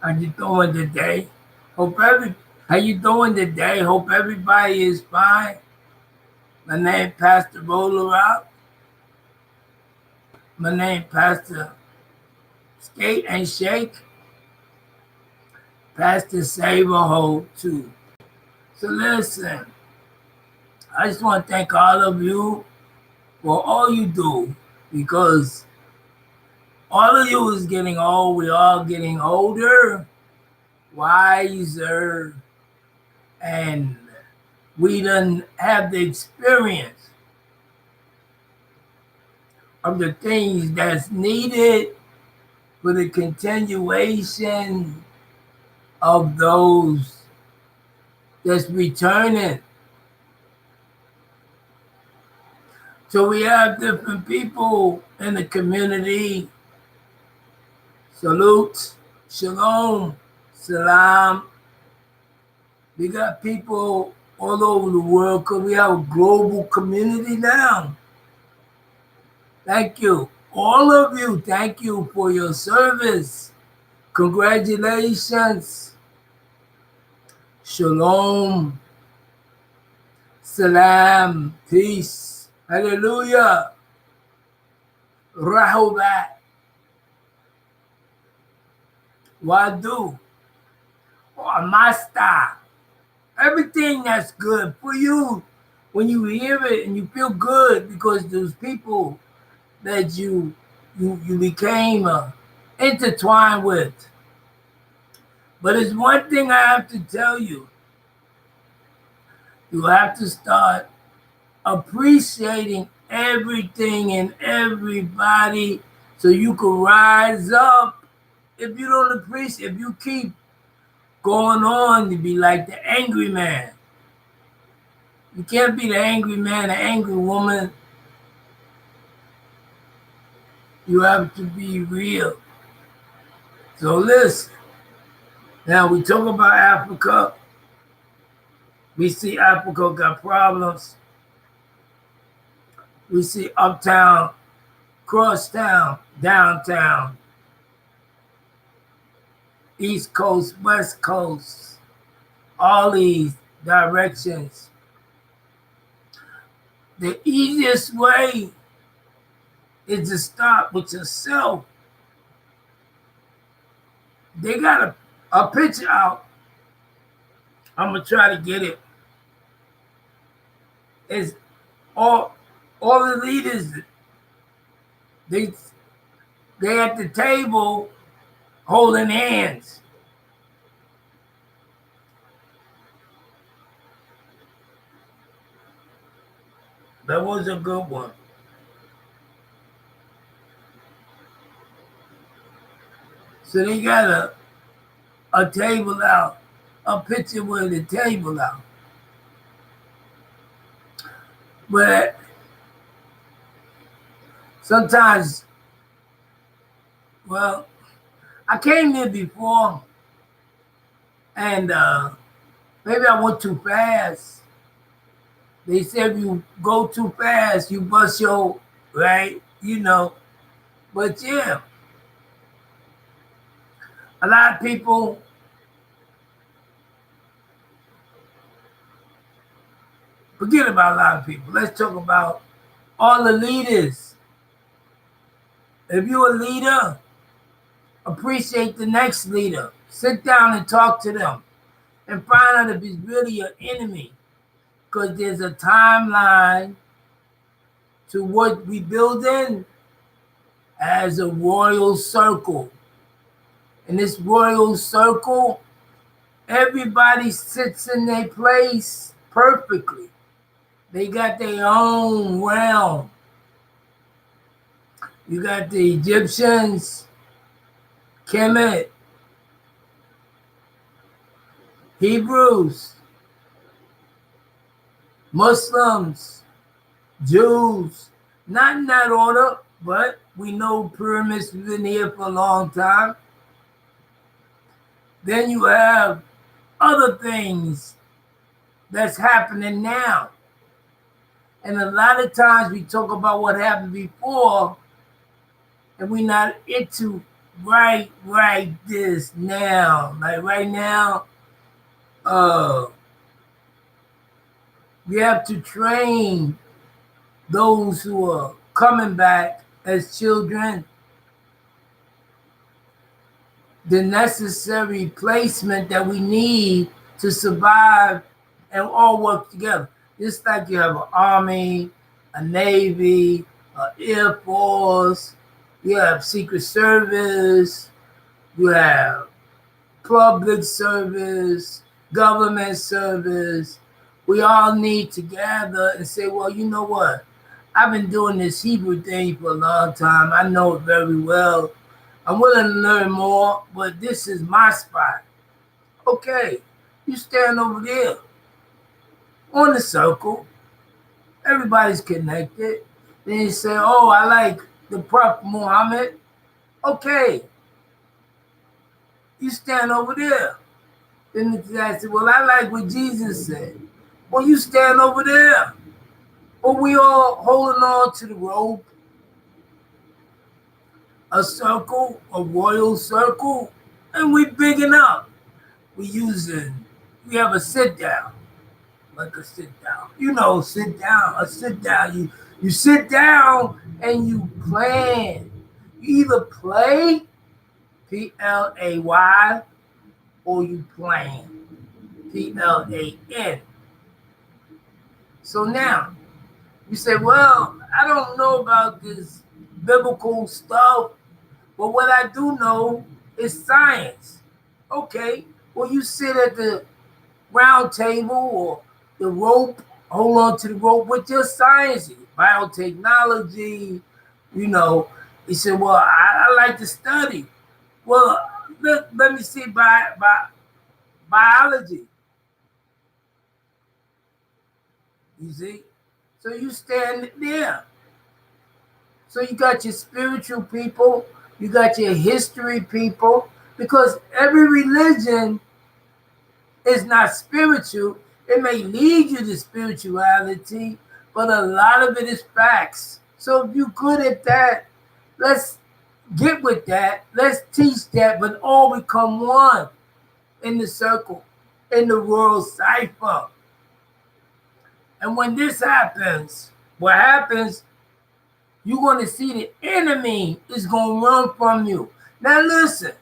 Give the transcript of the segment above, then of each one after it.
How you doing today? Hope every How you doing today? Hope everybody is fine. My name Pastor Rolla. My name Pastor Skate and Shake. Pastor Save a Hole too. So listen, I just want to thank all of you for all you do because all of you is getting old. We all getting older, wiser, and we done have the experience of the things that's needed for the continuation of those that's returning. So we have different people in the community. Salute, shalom, salam. We got people all over the world because we have a global community now. Thank you. All of you, thank you for your service. Congratulations. Shalom. Salam. Peace. Hallelujah. Rahubat. Wadu. Or Master. Everything that's good for you when you hear it and you feel good because those people that you became intertwined with. But it's one thing I have to tell you. You have to start appreciating everything and everybody so you can rise up. If you don't appreciate, if you keep going on to be like the angry man, you can't be the angry man, the angry woman. You have to be real. So listen, now we talk about Africa. We see Africa got problems. We see uptown, crosstown, downtown, East Coast, West Coast, all these directions. The easiest way is to start with yourself. They got a picture out. I'm gonna try to get it. It's all the leaders. They they at the table holding hands. That was a good one. So they got a table out, a picture with a table out. But sometimes, well, I came here before and maybe I went too fast. They said if you go too fast, you bust your, right? You know. But yeah, a lot of people, forget about a lot of people. Let's talk about all the leaders. If you're a leader, appreciate the next leader. Sit down and talk to them and find out if he's really your enemy. Because there's a timeline to what we build in as a royal circle. In this royal circle, everybody sits in their place perfectly. They got their own realm. You got the Egyptians, Kemet, Hebrews, Muslims, Jews. Not in that order, but we know pyramids have been here for a long time. Then you have other things that's happening now. And a lot of times we talk about what happened before, and we're not into right this now. Like right now, uh, we have to train those who are coming back as children the necessary placement that we need to survive and all work together. Just like you have an army, a navy, an air force, you have secret service, you have public service, government service. We all need to gather and say, well, you know what? I've been doing this Hebrew thing for a long time. I know it very well. I'm willing to learn more, but this is my spot. Okay, you stand over there on the circle. Everybody's connected. Then you say, oh, I like the Prophet Muhammad. Okay, you stand over there. Then the guy said, well, I like what Jesus said. Well, you stand over there. But we all holding on to the rope, a circle, a royal circle, and we bigging up. We have a sit down, like a sit down. You know, sit down, a sit down. You sit down and you plan. You either play, PLAY, or you plan, PLAN. So now, you say, well, I don't know about this biblical stuff, but what I do know is science. Okay, well, you sit at the round table or the rope, hold on to the rope with your science, biotechnology, you know. He said, well, I like to study. Well, let me see biology. You see? So you stand there. So you got your spiritual people, you got your history people, because every religion is not spiritual. It may lead you to spirituality, but a lot of it is facts. So if you're good at that, let's get with that. Let's teach that, but all become one in the circle, in the world cipher. And when this happens, what happens, you're going to see the enemy is going to run from you. Now listen,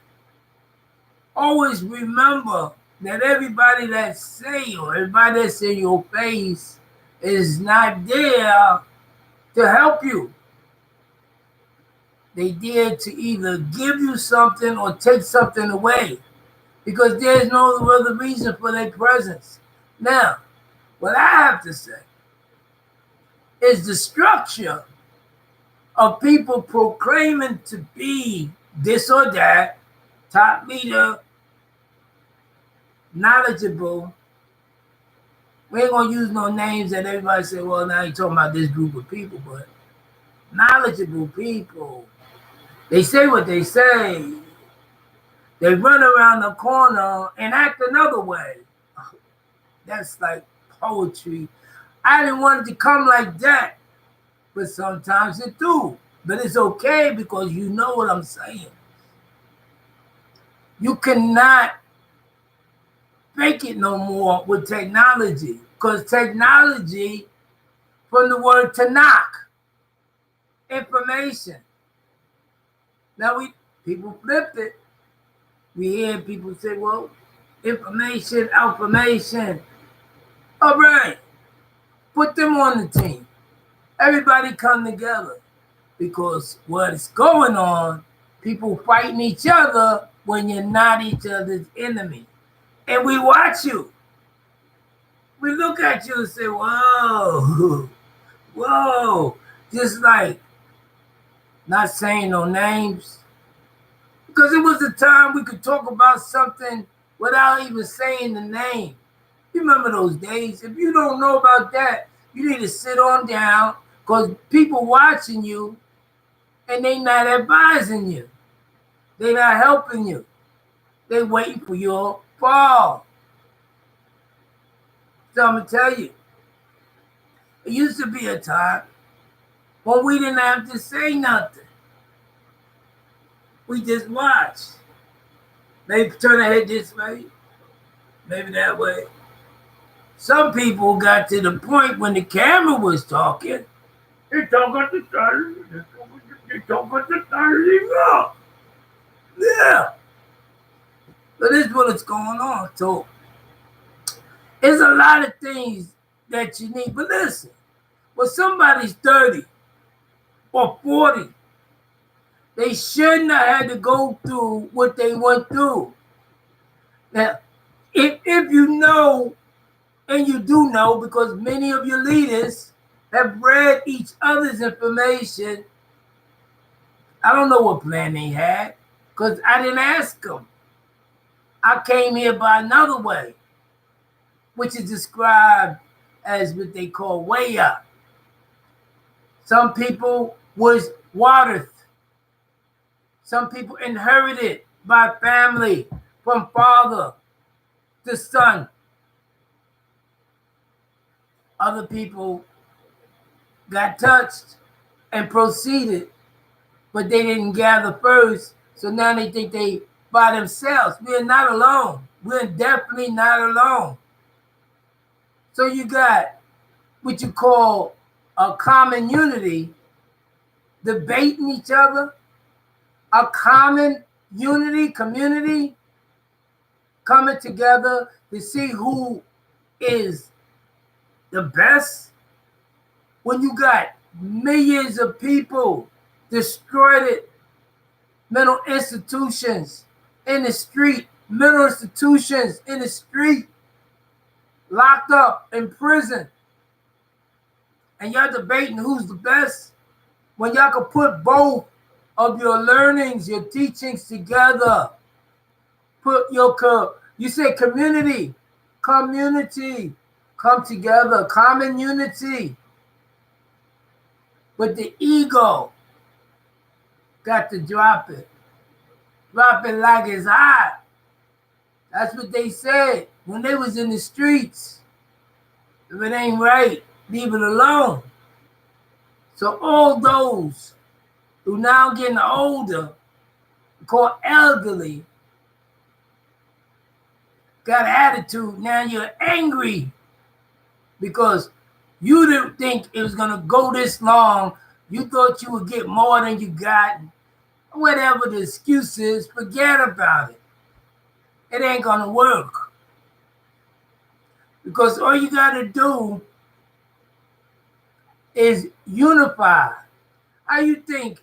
always remember that everybody that say or everybody that's in your face is not there to help you. They dare to either give you something or take something away because there's no other reason for their presence. Now, what I have to say is the structure of people proclaiming to be this or that, top leader, knowledgeable. We ain't gonna use no names that everybody say, well, now you're talking about this group of people, but knowledgeable people. They say what they say. They run around the corner and act another way. That's like poetry. I didn't want it to come like that, but sometimes it do. But it's okay because you know what I'm saying. You cannot fake it no more with technology because technology, from the word to knock, information. Now people flipped it. We hear people say, well, information, affirmation. All right, put them on the team. Everybody come together because what's going on, people fighting each other when you're not each other's enemy. And we watch you. We look at you and say, whoa, whoa. Just like, not saying no names. Because it was a time we could talk about something without even saying the name. You remember those days? If you don't know about that, you need to sit on down because people watching you and they not advising you. They not helping you. They waiting for your fall. So I'm going to tell you, it used to be a time when we didn't have to say nothing. We just watch. Maybe turn their head this way, maybe that way. Some people got to the point when the camera was talking, they talk at the side, they talk at the side. Yeah. So this is what is going on. So there's a lot of things that you need. But listen, when somebody's 30 or 40, they shouldn't have had to go through what they went through. Now, if you know, and you do know because many of your leaders have read each other's information, I don't know what plan they had because I didn't ask them. I came here by another way, which is described as what they call way up. Some people was watered. Some people inherited by family from father to son. Other people got touched and proceeded, but they didn't gather first. So now they think they by themselves. We're not alone. We're definitely not alone. So you got what you call a common unity, debating each other, a common unity, community, coming together to see who is the best. When you got millions of people destroyed, mental institutions in the street, mental institutions in the street, locked up in prison, and y'all debating who's the best, when y'all could put both of your learnings, your teachings together, put your, you say community, come together, common unity. But the ego got to drop it like it's hot. That's what they said when they was in the streets. If it ain't right, leave it alone. So all those who now getting older, called elderly, got attitude. Now you're angry because you didn't think it was gonna go this long. You thought you would get more than you got. Whatever the excuse is, forget about it. It ain't gonna work. Because all you gotta do is unify. How you think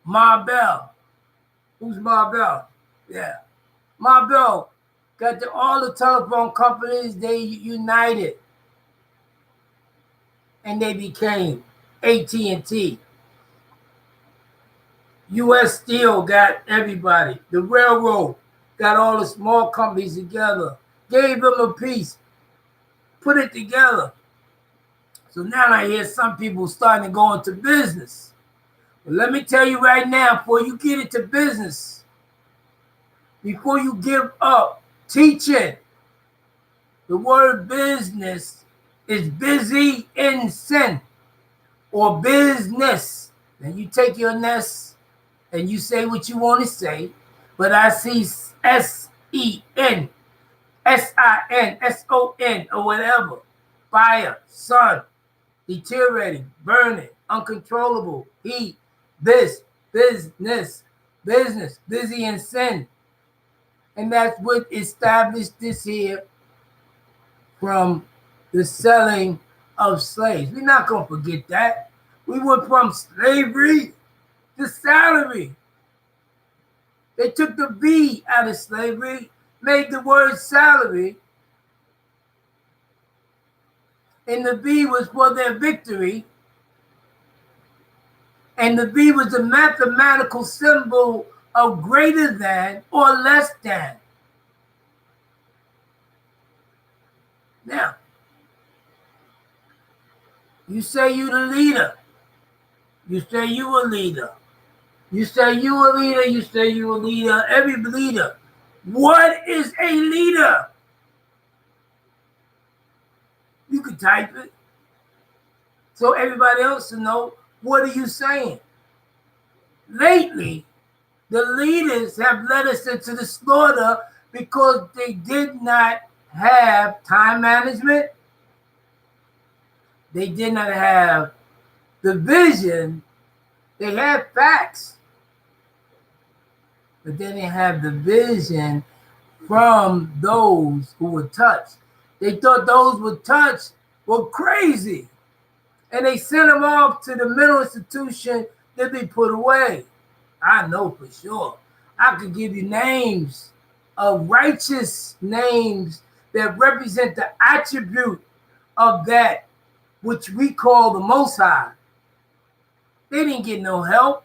Marbell, who's Marbell? Yeah. Marbell got all the telephone companies, they united. And they became AT&T. U.S. Steel got everybody. The railroad got all the small companies together, gave them a piece, put it together. So now I hear some people starting to go into business. But let me tell you right now, before you get into business, before you give up teaching, the word business is busy in sin or business. Then you take your nest and you say what you want to say, but I see S-E-N, S-I-N, S-O-N, or whatever. Fire, sun, deteriorating, burning, uncontrollable, heat, business, busy in sin. And that's what established this here from the selling of slaves. We're not going to forget that. We went from slavery to salary. They took the B out of slavery, made the word salary, and the B was for their victory, and the B was a mathematical symbol of greater than or less than. Now, you say you the leader. You say you a leader. You say you a leader. You say you a leader. Every leader. What is a leader? You could type it. So everybody else to know, what are you saying? Lately, The leaders have led us into the slaughter because they did not have time management. They did not have the vision. They had facts, but then they have the vision from those who were touched. They thought those who were touched were crazy, and they sent them off to the mental institution to be put away. I know for sure. I could give you names of righteous names that represent the attribute of that which we call the Most High. They didn't get no help.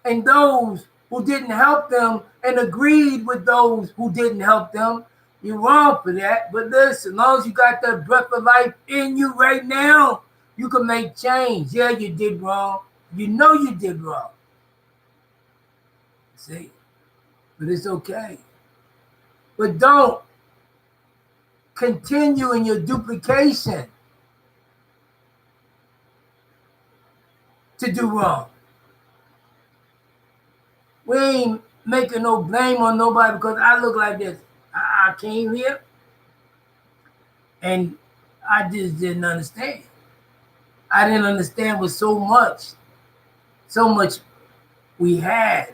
And those who didn't help them and agreed with those who didn't help them, you're wrong for that. But listen, as long as you got that breath of life in you right now, you can make change. Yeah, you did wrong. You know you did wrong. See? But it's okay. But don't continue in your duplication to do wrong. We ain't making no blame on nobody because I look like this. I came here and I just didn't understand. I didn't understand with so much we had.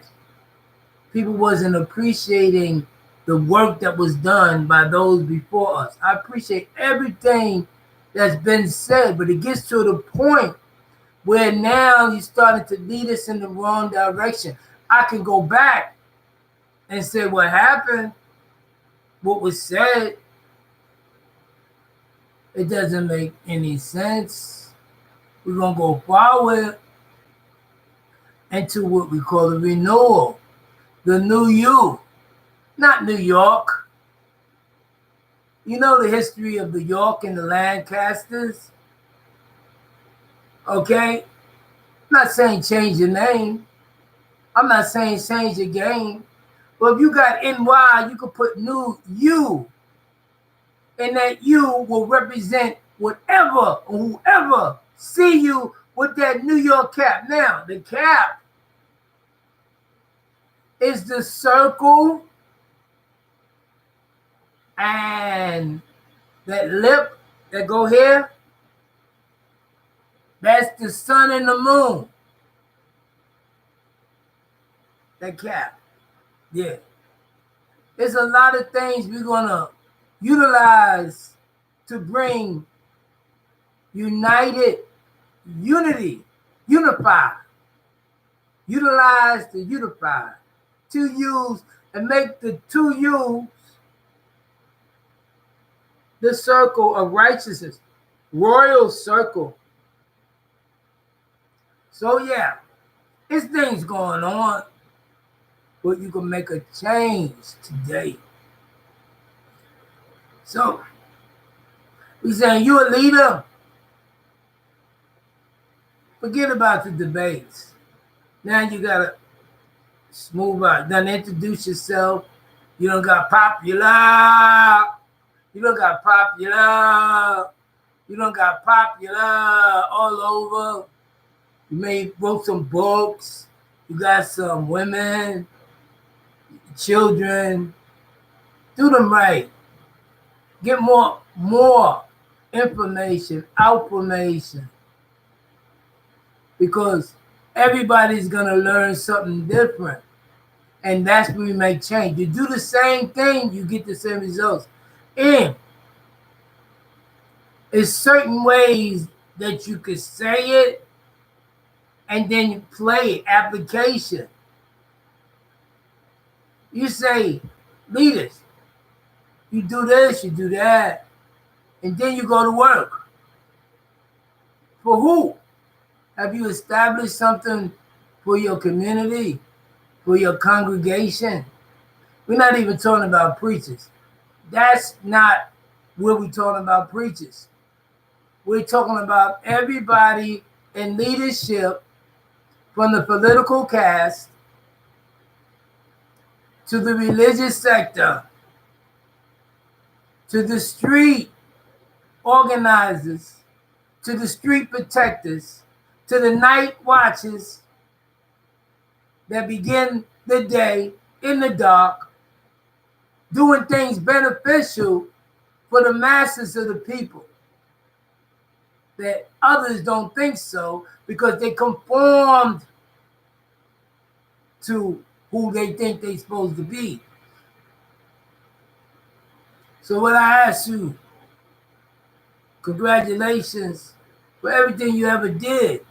People wasn't appreciating the work that was done by those before us. I appreciate everything that's been said, but it gets to the point where now you're starting to lead us in the wrong direction. I can go back and say what happened, what was said. It doesn't make any sense. We're going to go forward into what we call the renewal, the new you, not New York. You know the history of New York and the Lancasters? Okay? I'm not saying change your name. I'm not saying change your game. But if you got NY, you could put new you. And that you will represent whatever or whoever see you with that New York cap. Now, the cap is the circle and that lip that go here. That's the sun and the moon. That cap. Yeah. There's a lot of things we're going to utilize to bring unity, unify. Utilize to unify. To use and make the two U's the circle of righteousness, royal circle. So yeah, it's things going on, but you can make a change today. So we saying you a leader. Forget about the debates. Now you gotta smooth out. Then introduce yourself. You don't got popular. You don't got popular. You don't got popular all over. You may wrote some books. You got some women, children. Do them right. Get more information, outformation. Because everybody's gonna learn something different. And that's when we make change. You do the same thing, you get the same results. And there's certain ways that you could say it and then you play it, application. You say, leaders, you do this, you do that, and then you go to work. For who? Have you established something for your community, for your congregation? We're not even talking about preachers. That's not where we're talking about preachers. We're talking about everybody in leadership, from the political caste to the religious sector, to the street organizers, to the street protectors, to the night watches, that begin the day in the dark, doing things beneficial for the masses of the people, that others don't think so because they conformed to who they think they're supposed to be. So what I ask you, congratulations for everything you ever did.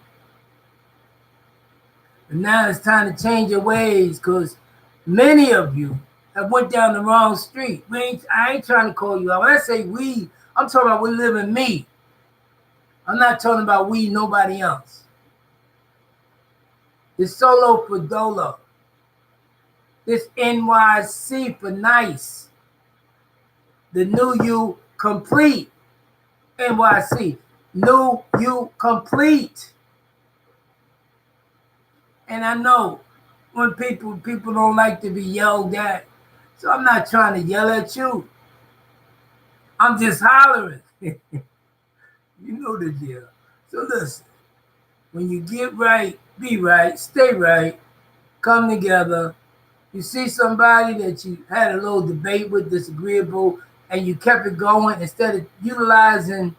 And now it's time to change your ways, because many of you have went down the wrong street. I ain't trying to call you out. When I say we, I'm talking about we live in me. I'm not talking about we, nobody else. This solo for dolo. This NYC for nice. The new you complete. NYC. New you complete. And I know when people don't like to be yelled at. So I'm not trying to yell at you. I'm just hollering. You know the deal. So listen, when you get right, be right, stay right, come together. You see somebody that you had a little debate with, disagreeable, and you kept it going instead of utilizing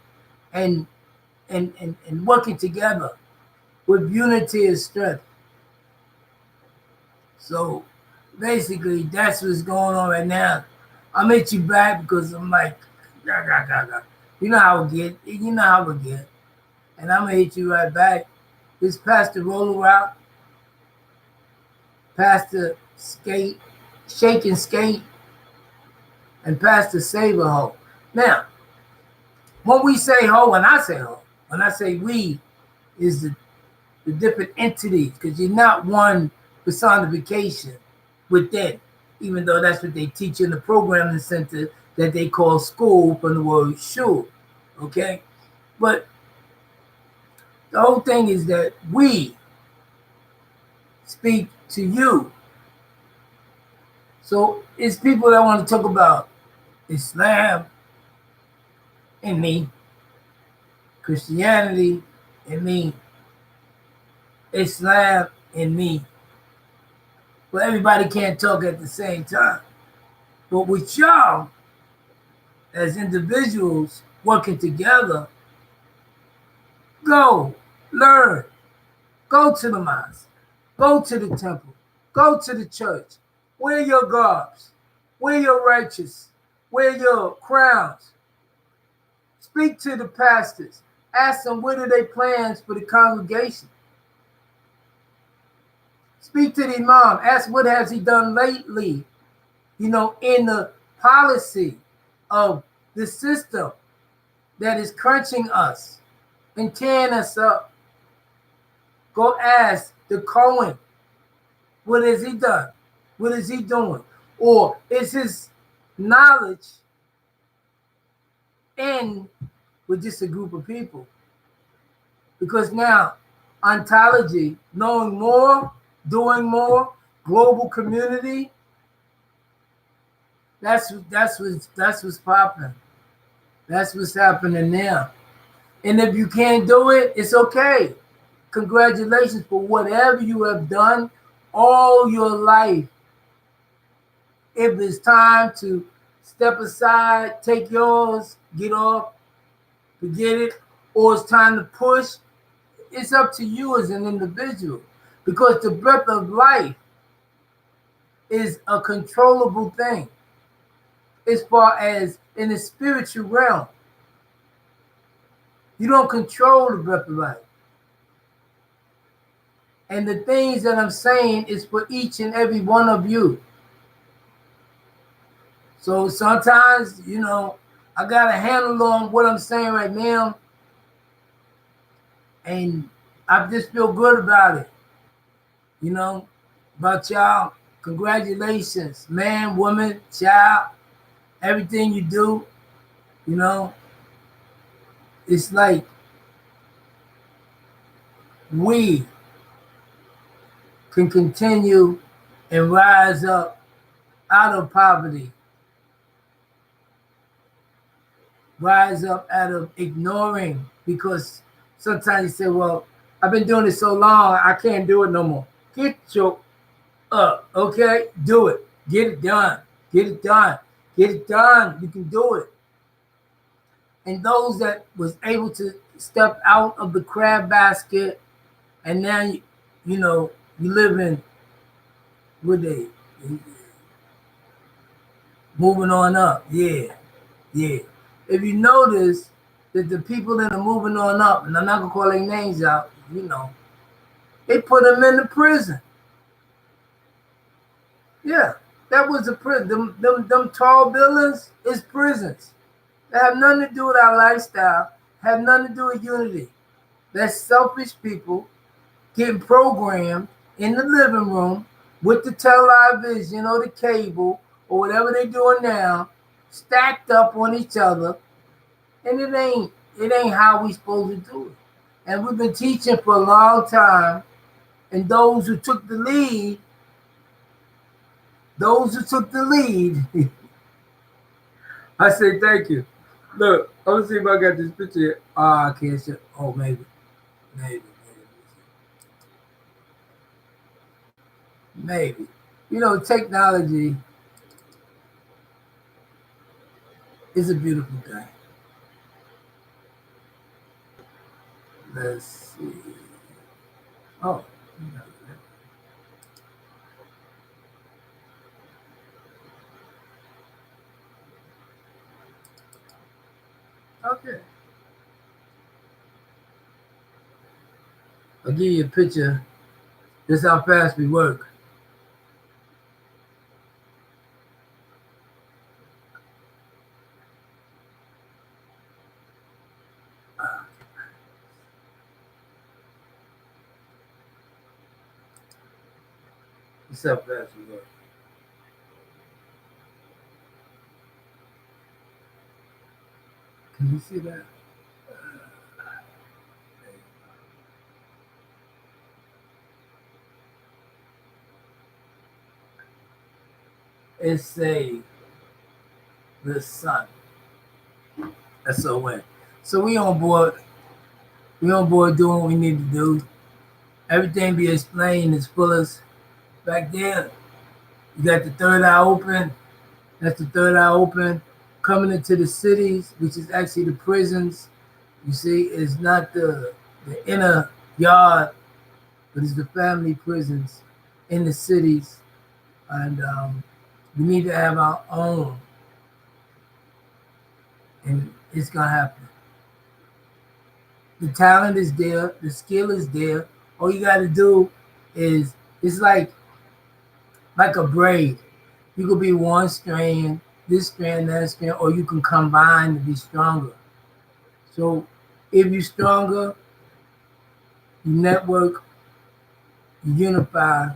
and working together with unity and strength. So basically, that's what's going on right now. I'll hit you back because I'm like, you know how we get. You know how we get. And I'm going to hit you right back. This Pastor Rolla, Pastor Skate, Shake and Skate, and Pastor Saber Ho. Now, when we say ho, when I say ho, when I say we, is the different entities, because you're not one personification within, even though that's what they teach in the programming center that they call school from the word shul. Okay? But the whole thing is that we speak to you. So it's people that want to talk about Islam in me, Christianity in me, Islam in me. But everybody can't talk at the same time. But with y'all, as individuals working together, go, learn, go to the mosque, go to the temple, go to the church, wear your garbs, wear your righteous, wear your crowns, speak to the pastors, ask them what are their plans for the congregation. Speak to the imam, ask what has he done lately, in the policy of the system that is crunching us and tearing us up. Go ask the Cohen, what has he done? What is he doing? Or is his knowledge in with just a group of people? Because now, ontology, knowing more, doing more, global community, that's what's popping. That's what's happening now. And if you can't do it, it's okay. Congratulations for whatever you have done all your life. If it's time to step aside, take yours, get off, forget it, or it's time to push, it's up to you as an individual. Because the breath of life is a controllable thing as far as in the spiritual realm. You don't control the breath of life. And the things that I'm saying is for each and every one of you. So sometimes, I got a handle on what I'm saying right now. And I just feel good about it. About y'all. Congratulations, man, woman, child, everything you do, it's like we can continue and rise up out of poverty, rise up out of ignoring, because sometimes you say, well, I've been doing it so long, I can't do it no more. Get your up. Okay? Do it. Get it done. Get it done. Get it done. You can do it. And those that was able to step out of the crab basket, and now you live in where they moving on up. Yeah, yeah. If you notice that the people that are moving on up, and I'm not gonna call their names out, they put them in the prison. Yeah, that was a prison. Them tall buildings is prisons. They have nothing to do with our lifestyle. Have nothing to do with unity. That's selfish people getting programmed in the living room with the television or the cable or whatever they're doing now, stacked up on each other, and it ain't how we supposed to do it. And we've been teaching for a long time, and those who took the lead, I say thank you. Look, I'm gonna see if I got this picture here. I can't see. Oh, maybe, maybe. Technology is a beautiful thing. Let's see. Oh, okay. I'll give you a picture. This is how fast we work. This is how fast we work. Can you see that? It's the sun. SON. So we on board. We on board doing what we need to do. Everything be explained as full as back there. You got the third eye open. That's the third eye open. Coming into the cities, which is actually the prisons. You see, it's not the inner yard, but it's the family prisons in the cities. And we need to have our own. And it's going to happen. The talent is there. The skill is there. All you got to do is, it's like a braid. You could be one strand, this strand, that strand, or you can combine to be stronger. So if you're stronger, you network, you unify,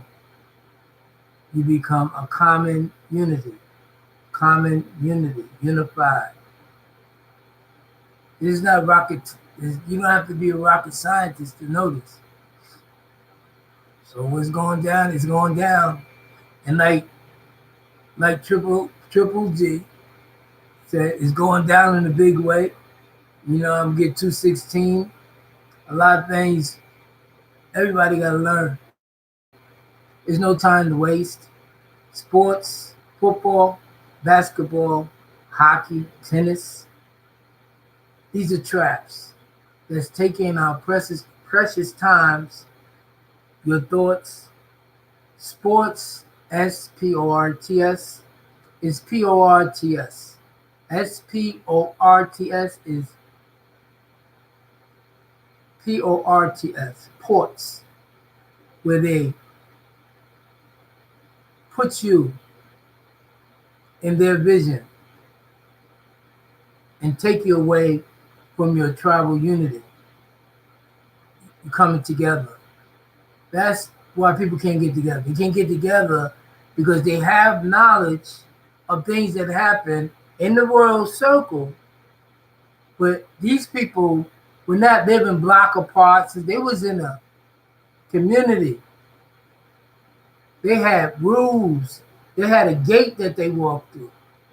you become a common unity. Common unity, unified. This is not rocket. You don't have to be a rocket scientist to know this. So what's going down is going down. And like triple G said, it's going down in a big way. I'm get 216. A lot of things everybody gotta learn. There's no time to waste. Sports, football, basketball, hockey, tennis. These are traps that's taking our precious times, your thoughts. Sports, SPORTS, is PORTS. SPORTS is PORTS, ports, where they put you in their vision and take you away from your tribal unity. You're coming together. That's why people can't get together. They can't get together because they have knowledge of things that happen in the royal circle, but these people were not living block apart. So they was in a community. They had rules. They had a gate that they walked through,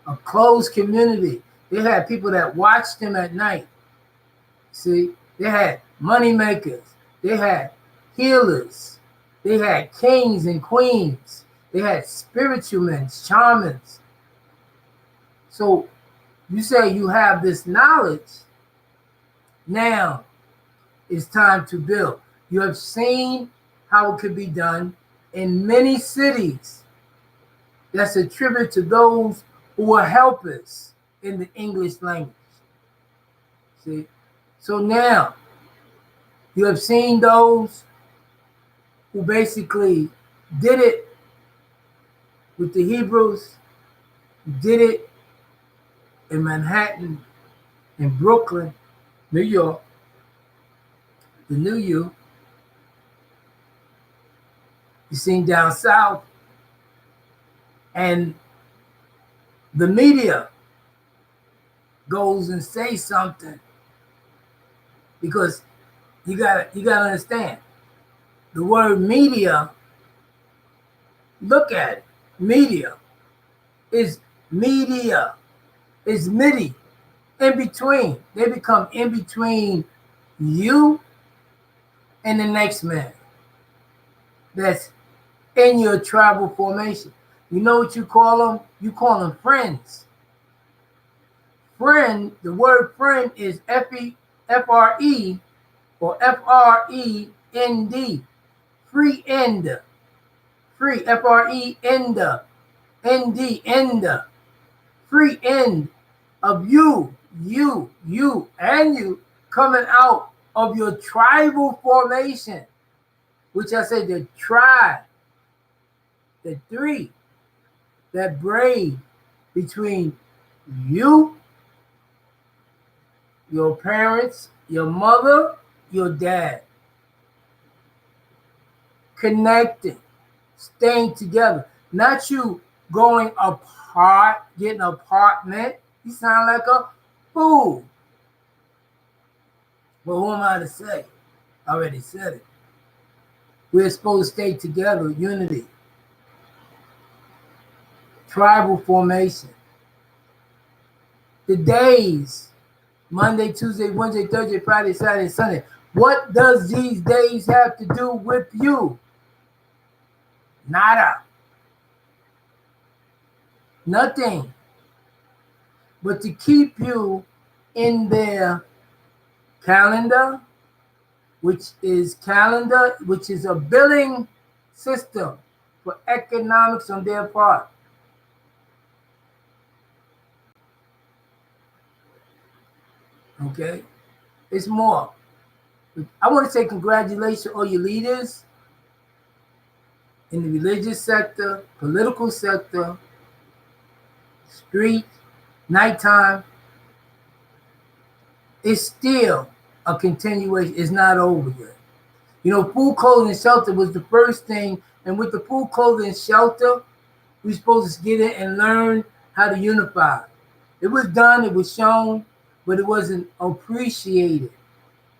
a closed community. They had people that watched them at night. See, they had money makers. They had healers. They had kings and queens. They had spiritual men, shamans. So you say you have this knowledge. Now it's time to build. You have seen how it could be done in many cities. That's a tribute to those who were helpers in the English language. See? So now you have seen those who basically did it with the Hebrews, did it in Manhattan, in Brooklyn, New York, the New You. You seen down south, and the media goes and says something, because you gotta understand the word media. Look at it. Media is MIDI, in between. They become in between you and the next man that's in your tribal formation. You know what you call them? You call them friends. Friend, the word friend is F-R-E or F-R-E-N-D. Free end. Free, F-R-E-N-D. N-D, end. Free end of you coming out of your tribal formation, which I said the tribe, the three that braid between you, your parents, your mother, your dad, connecting, staying together, not you going apart, getting an apartment. You sound like a fool. But who am I to say? I already said it. We're supposed to stay together, unity, tribal formation. The days, Monday, Tuesday, Wednesday, Thursday, Friday, Saturday, Sunday. What does these days have to do with you? Nada. Nothing. But to keep you in their calendar, which is a billing system for economics on their part. Okay? It's more. I want to say congratulations to all your leaders in the religious sector, political sector, street, nighttime. It's still a continuation. It's not over yet. You know, food, clothing, and shelter was the first thing. And with the food, clothing, and shelter, we're supposed to get in and learn how to unify. It was done, it was shown, but it wasn't appreciated.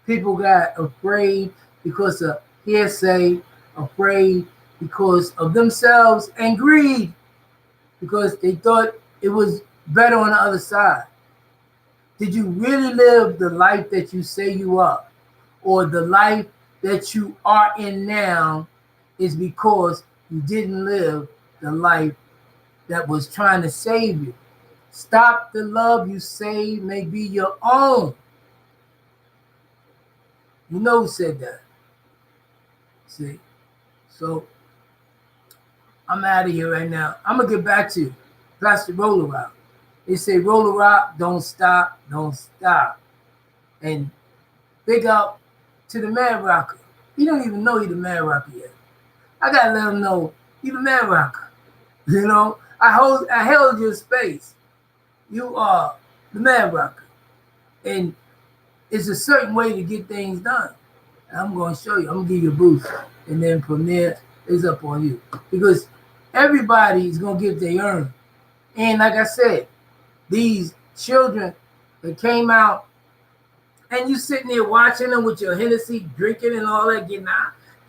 People got afraid because of hearsay, afraid because of themselves, and greed because they thought it was better on the other side. Did you really live the life that you say you are? Or the life that you are in now is because you didn't live the life that was trying to save you? Stop the love you say may be your own. You know who said that? See? So I'm out of here right now. I'm going to get back to you. Pastor Rolla. They say, Rolla, don't stop, don't stop. And big up to the Mad Rocker. He don't even know he's the Mad Rocker yet. I got to let him know he's the Mad Rocker. You know, I held your space. You are the Mad Rocker. And it's a certain way to get things done. And I'm going to show you. I'm going to give you a boost. And then from there, it's up on you. Because everybody's going to get their earn. And like I said, these children that came out, and you sitting there watching them with your Hennessy, drinking and all that,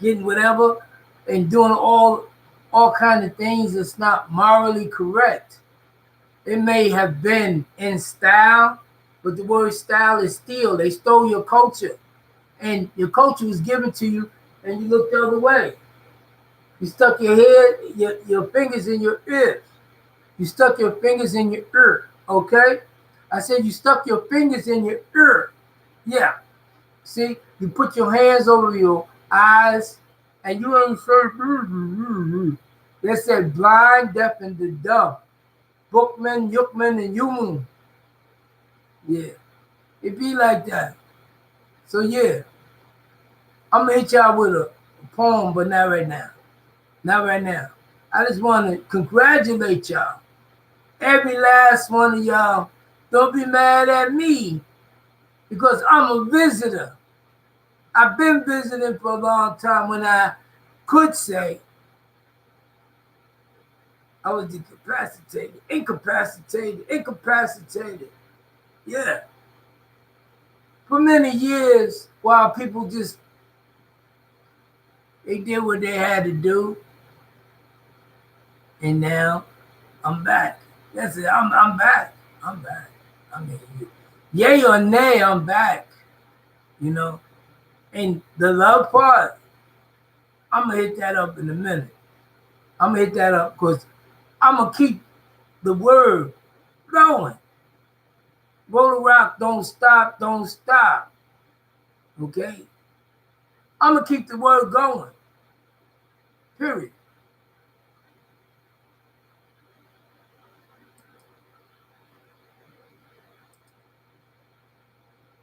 getting whatever, and doing all kind of things that's not morally correct. It may have been in style, but the word style is steal. They stole your culture, and your culture was given to you, and you looked the other way. You stuck your head, your fingers in your ears. You stuck your fingers in your ear. Okay? I said you stuck your fingers in your ear. Yeah. See, you put your hands over your eyes and you ain't say, they said blind, deaf, and the dumb. Bookman, Yookman, and Yumun. Yeah. It be like that. So yeah. I'm gonna hit y'all with a poem, but not right now. Not right now. I just want to congratulate y'all. Every last one of y'all. Don't be mad at me because I'm a visitor. I've been visiting for a long time when I could say I was incapacitated. Yeah. For many years, while people just, they did what they had to do, and now I'm back. That's it. I'm back. I'm back. I mean, yay or nay, I'm back. You know, and the love part, I'm gonna hit that up in a minute. I'm gonna hit that up because I'm gonna keep the word going. Roll the rock, don't stop, don't stop. Okay, I'm gonna keep the word going. Period.